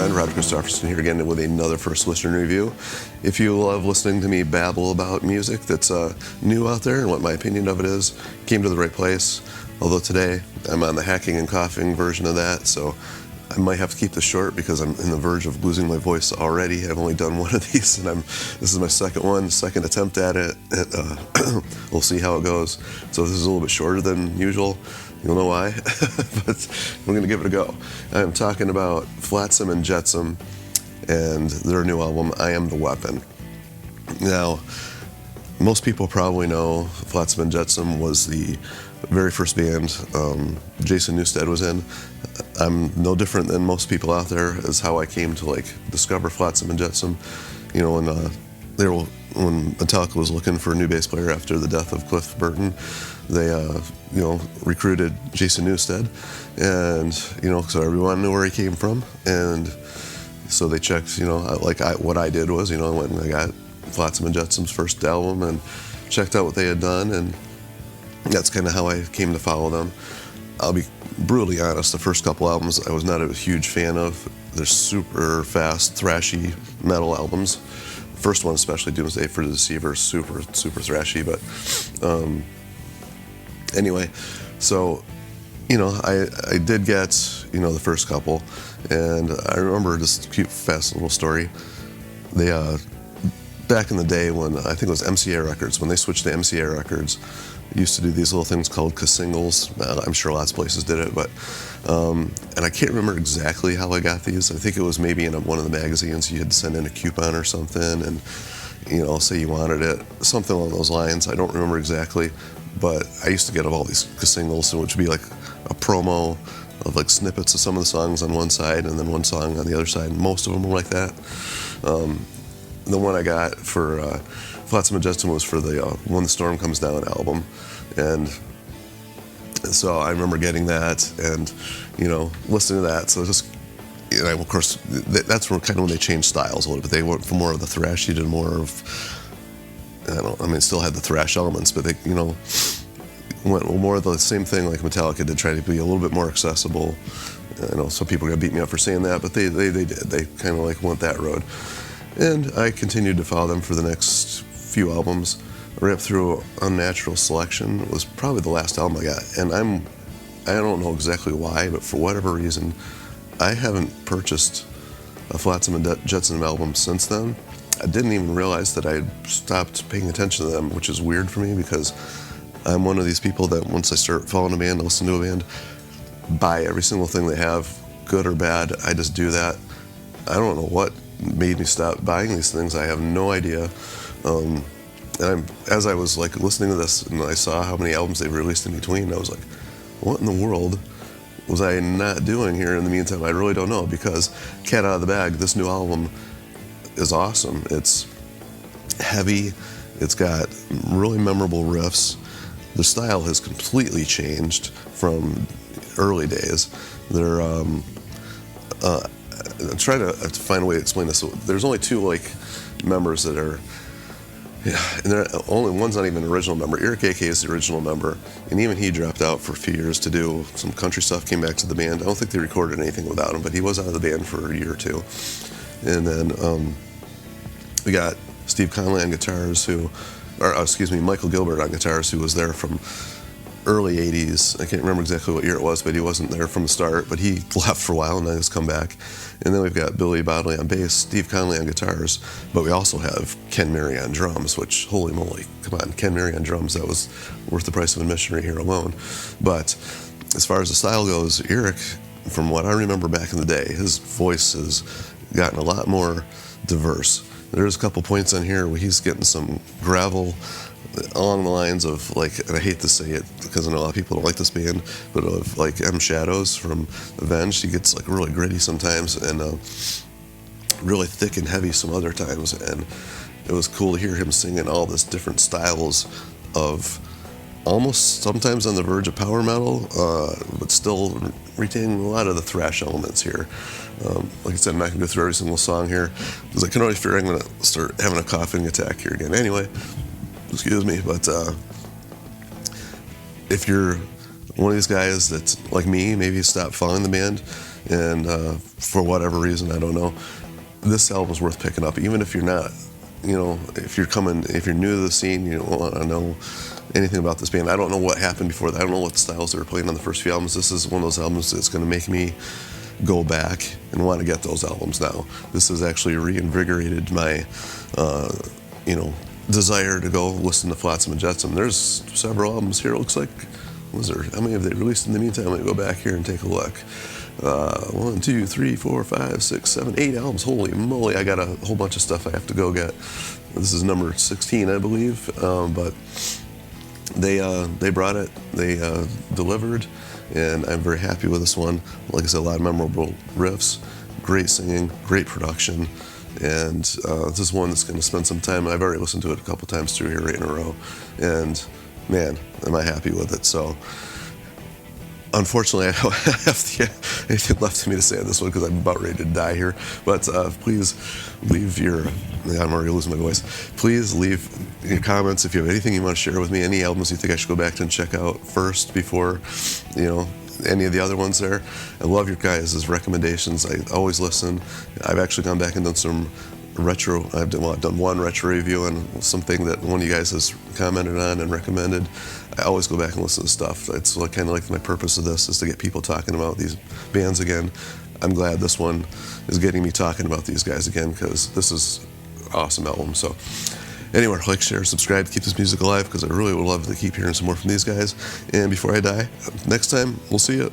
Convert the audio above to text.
friend, Roger Christopherson, here again with another First Listener review. If you love listening to me babble about music that's new out there and what my opinion of it is, came to the right place. Although today I'm on the hacking and coughing version of that, so I might have to keep this short because I'm in the verge of losing my voice already. I've only done one of these, and this is my second attempt at it. We'll see how it goes. So this is a little bit shorter than usual. You'll know why, but we're going to give it a go. I'm talking about Flotsam and Jetsam and their new album, I Am the Weapon. Now, most people probably know Flotsam and Jetsam was the very first band Jason Newsted was in. I'm no different than most people out there as how I came to discover Flotsam and Jetsam. You know, when Metallica was looking for a new bass player after the death of Cliff Burton, they recruited Jason Newsted, and so everyone knew where he came from, and so they checked. What I did was, I went and I got Flotsam and Jetsam's first album and checked out what they had done, and that's kind of how I came to follow them. I'll be brutally honest, the first couple albums I was not a huge fan of. They're super fast, thrashy metal albums. First one, especially Doomsday for the Deceiver, super thrashy, but anyway, so I did get the first couple, and I remember this cute, fast little story. They back in the day when I think it was MCA Records, when they switched to MCA Records, used to do these little things called singles. I'm sure lots of places did it, but and I can't remember exactly how I got these. I think it was maybe in one of the magazines. You had to send in a coupon or something, and say you wanted it, something along those lines. I don't remember exactly, but I used to get all these singles, which would be like a promo of snippets of some of the songs on one side and then one song on the other side. Most of them were like that. The one I got for Flotsam and Jetsam was for the When the Storm Comes Down album, and so I remember getting that and listening to that. So just of course that's kind of when they changed styles a little bit. They went from more of the thrashy to more of still had the thrash elements, but they went more of the same thing like Metallica did, try to be a little bit more accessible. I know some people are gonna beat me up for saying that, but they did. They kind of went that road. And I continued to follow them for the next few albums, right up through Unnatural Selection was probably the last album I got. And I don't know exactly why, but for whatever reason, I haven't purchased a Flotsam and Jetsam album since then. I didn't even realize that I had stopped paying attention to them, which is weird for me because I'm one of these people that once I start following a band, I listen to a band, buy every single thing they have, good or bad. I just do that. I don't know what made me stop buying these things. I have no idea. And as I was listening to this and I saw how many albums they released in between, I was like, what in the world was I not doing here in the meantime? I really don't know, because cat out of the bag, this new album is awesome. It's heavy. It's got really memorable riffs. The style has completely changed from early days. They're I'm trying to find a way to explain this. So there's only two members that are, and only one's not even an original member. Eric A.K. is the original member, and even he dropped out for a few years to do some country stuff, came back to the band. I don't think they recorded anything without him, but he was out of the band for a year or two. And then we got Steve Conley on guitars, Michael Gilbert on guitars, who was there from early 80s. I can't remember exactly what year it was, but he wasn't there from the start, but he left for a while and then he's come back. And then we've got Billy Bodley on bass, Steve Conley on guitars, but we also have Ken Mary on drums, which, holy moly, come on, Ken Mary on drums, that was worth the price of admission right here alone. But as far as the style goes, Eric, from what I remember back in the day, his voice has gotten a lot more diverse. There's a couple points on here where he's getting some gravel along the lines of and I hate to say it because I know a lot of people don't like this band, but of M. Shadows from Avenged. He gets really gritty sometimes and really thick and heavy some other times, and it was cool to hear him singing all this different styles of almost sometimes on the verge of power metal, but still retaining a lot of the thrash elements here. Like I said, I'm not going to go through every single song here because I can already fear I'm going to start having a coughing attack here again. Anyway, excuse me, but if you're one of these guys that's like me, maybe stopped following the band, and for whatever reason, I don't know, this album's worth picking up, even if you're not, if you're new to the scene, you don't want to know anything about this band. I don't know what happened before that. I don't know what styles they were playing on the first few albums. This is one of those albums that's going to make me go back and want to get those albums now. This has actually reinvigorated my, desire to go listen to Flotsam Jetsam. There's several albums here, it looks like. How many have they released in the meantime? I'm going to go back here and take a look. 1, 2, 3, 4, 5, 6, 7, 8 albums. Holy moly, I got a whole bunch of stuff I have to go get. This is number 16, I believe, but they brought it, they delivered, and I'm very happy with this one. Like I said, a lot of memorable riffs, great singing, great production, and this is one that's going to spend some time. I've already listened to it a couple times through here right in a row, and man, am I happy with it. So unfortunately, I don't have anything left for me to say on this one because I'm about ready to die here. But please leave I'm already losing my voice. Please leave your comments if you have anything you want to share with me, any albums you think I should go back to and check out first before, any of the other ones there. I love your guys' recommendations. I always listen. I've actually gone back and done some retro. I've done one retro review on something that one of you guys has commented on and recommended. I always go back and listen to stuff. It's kind of like my purpose of this is to get people talking about these bands again. I'm glad this one is getting me talking about these guys again because this is an awesome album. So anyway, like, share, subscribe, keep this music alive because I really would love to keep hearing some more from these guys. And before I die, next time, we'll see you.